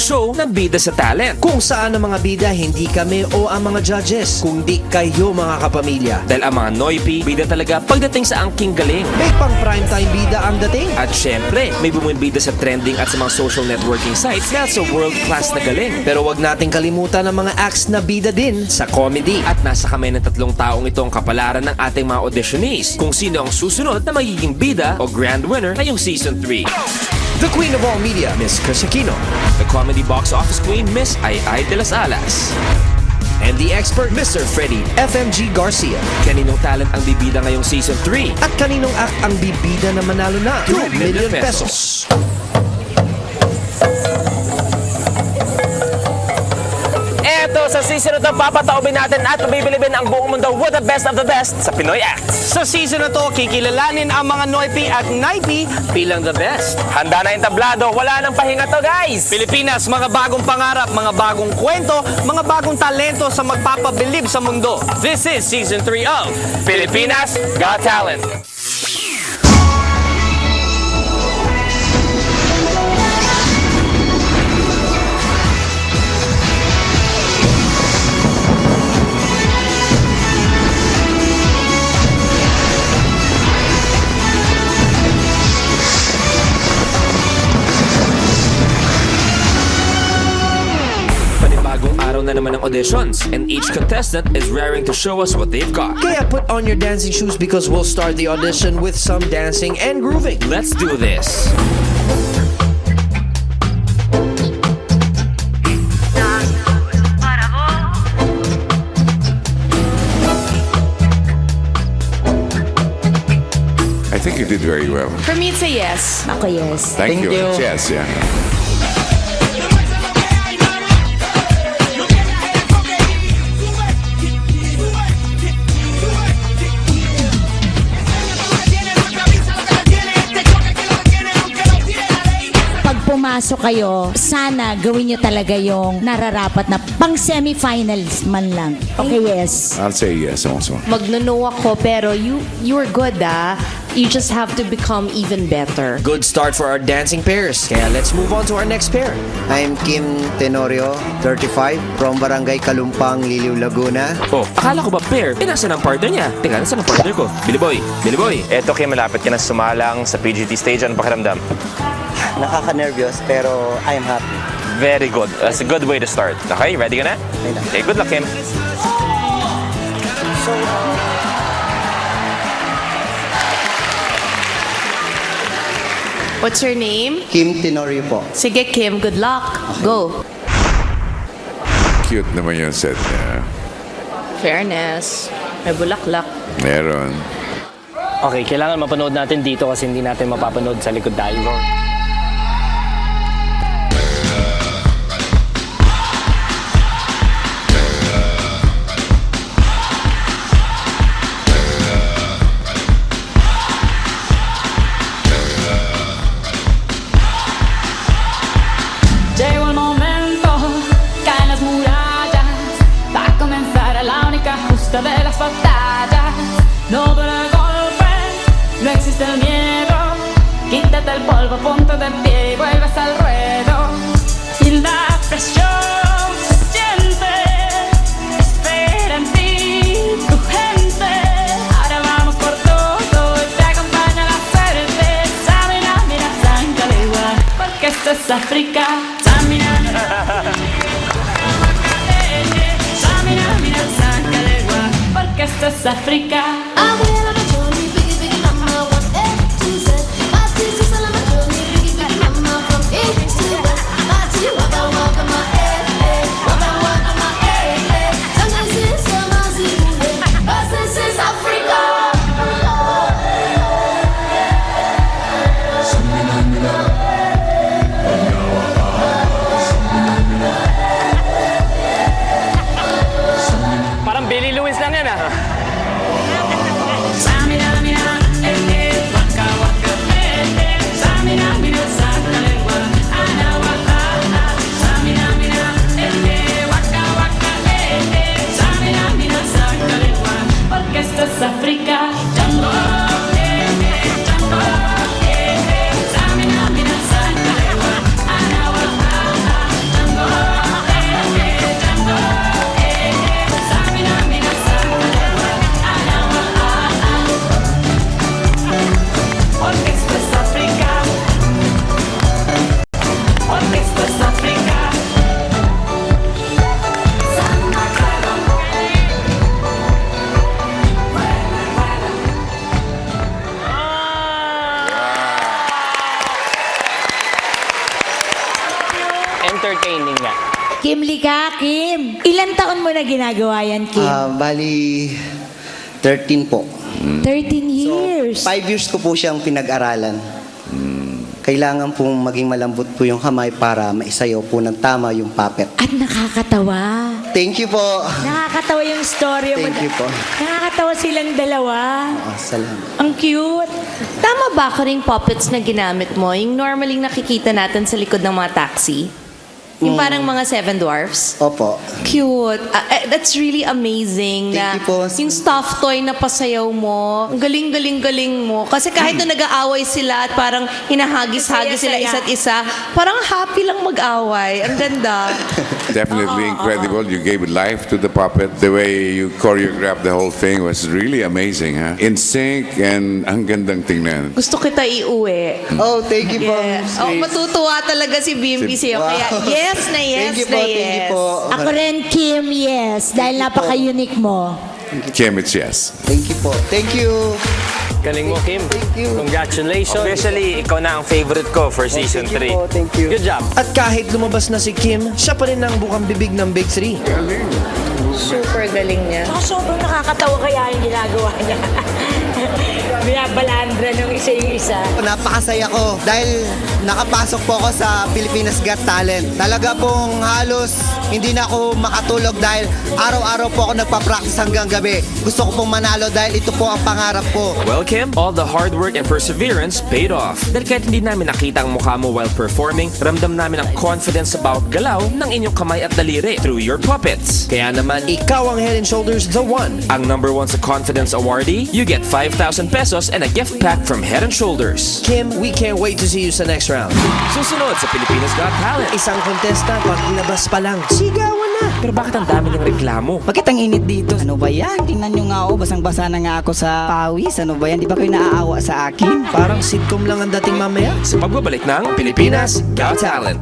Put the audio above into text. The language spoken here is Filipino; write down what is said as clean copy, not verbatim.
show na Bida sa Talent. Kung saan ang mga bida hindi kami o ang mga judges, kundi kayo mga kapamilya. Dahil ang mga Noypi, bida talaga pagdating sa angking galing. May pang primetime bida ang dating. At syempre, may bumibida sa trending at sa mga social networking sites na sa world-class na galing. Pero wag nating kalimutan ang mga acts na bida din sa comedy. At nasa kamay ng 3 taong itong kapalaran ng ating mga auditionees kung sino ang susunod na magiging bida o grand winner ngayong Season 3. The Queen of All Media, Miss Chris Aquino. The Comedy Box Office Queen, Miss Ay de las Alas. And the expert, Mr. Freddie FMG Garcia. Kaninong talent ang bibida ngayong Season 3? At kaninong act ang bibida na manalo na 2 million pesos. Eto, sa season na ito, papataubin natin at pabibilibin ang buong mundo with the best of the best sa Pinoy Acts. Sa season na to, kikilalanin ang mga Noypi at Naipi Bilang the best. Handa na yung tablado, wala nang pahinga to, guys! Pilipinas, mga bagong pangarap, mga bagong kwento, mga bagong talento sa magpapabilib sa mundo. This is Season 3 of Pilipinas Got Talent. Panibagong araw na naman ng auditions, and each contestant is raring to show us what they've got. Kaya put on your dancing shoes because we'll start the audition with some dancing and grooving. Let's do this. I think you did very well. For me, it's a yes. Ako yes. Thank you. Yes, yeah. Pag pumasok kayo, sana gawin nyo talaga yung nararapat na pang semifinals man lang. Okay, yes. I'll say yes also. Magno-no ako, pero you were good, ah. You just have to become even better. Good start for our dancing pairs. Kaya let's move on to our next pair. I'm Kim Tenorio, 35, from Barangay Kalumpang, Liliw, Laguna. Oh, akala ko ba pair? Eh, nasa ng partner niya? Teka, nasa ng partner ko? Billy Boy. Eto Kim, malapit ka na sumalang sa PGT stage. Ano pakiramdam? Nakaka-nervyos pero I'm happy. Very good. That's a good way to start. Okay, ready ka na? Okay, good luck Kim. What's your name? Kim Tenorio po. Sige, Kim. Good luck. Go. Cute naman yung set niya. Fairness. May bulaklak. Meron. Okay, kailangan mapanood natin dito kasi hindi natin mapapanood sa likod tayo. Llegó el momento, caen las murallas, va a comenzar la única justa de las batallas. No para el golpe, no existe el miedo, quítate el polvo, ponte de pie y vuelves al ruedo. Y la presión se siente, espera en ti tu gente. Ahora vamos por todo, te acompaña la suerte. Samina, mira, Sancalegua, porque esto es África. Samina, mira, Sancalegua, porque esto es África. Parang Billy Lewis lang yan, ah. entertaining nga. Kim Lika, Kim. Ilan taon mo na ginagawa yan, Kim? Bali, 13 po. 13 years. 5 years ko po siyang pinag-aralan. Kailangan pong maging malambot po yung kamay para maisayaw po ng tama yung puppet. At nakakatawa. Thank you po. Nakakatawa yung story mo. Thank you po. Nakakatawa silang dalawa. Salamat. Ang cute. Tama ba ako ring puppets na ginamit mo? Yung normally nakikita natin sa likod ng mga taxi? Yung parang mga Seven Dwarfs? Opo. Cute. That's really amazing na Thank you po. yung stuffed toy na pasayaw mo, ang galing mo. Kasi kahit na nag-aaway sila at parang hinahagis-hagis sila Saya-saya. isa't isa, parang happy lang mag-away. Ang ganda. Definitely incredible. You gave life to the puppet. The way you choreographed the whole thing was really amazing, huh? In sync and ang gandang tingnan. Gusto kita iuwi. Oh, thank you po. Yeah. Miss Oh, Grace. matutuwa talaga si Bimbi sa'yo. Kaya yes na yes Thank you na po, yes. thank you po. Ako rin, Kim, yes. Dahil napaka-unique mo. Kim, it's yes. Thank you po. Thank you. Galing mo, Kim. Thank you. Congratulations. Officially, ikaw na ang favorite ko for season Thank 3. you po. Thank you. Good job. At kahit lumabas na si Kim, siya pa rin ang bukang bibig ng Big Three. Super galing niya. Baka sobrang nakakatawa kaya yung ginagawa niya. Binabalandra ng isa yung isa. Napakasaya ko dahil nakapasok po ako sa Pilipinas Got Talent. Talaga pong halos hindi na ako makatulog dahil araw-araw po ako nagpa-practice hanggang gabi. Gusto ko pong manalo dahil ito po ang pangarap ko. Well, Kim, all the hard work and perseverance paid off. Dahil kahit hindi namin nakita ang mukha mo while performing, ramdam namin ang confidence about galaw ng inyong kamay at daliri through your puppets. Kaya naman, Ikaw ang Head and Shoulders the one. ang number 1 sa Confidence Awardee, you get 5,000 pesos and a gift pack from Head and Shoulders. Kim, we can't wait to see you sa next round. Susunod sa Pilipinas Got Talent. Isang kontesta, paglabas pa lang, sigawan na. Pero bakit ang dami ng reklamo? Bakit ang init dito? Ano ba yan? Tingnan nyo nga ako, basang-basa na nga ako sa pawis. Ano ba yan? Di ba kayo naaawa sa akin? Parang sitcom lang ang dating mamaya. Sa pagbabalik ng Pilipinas Got Talent.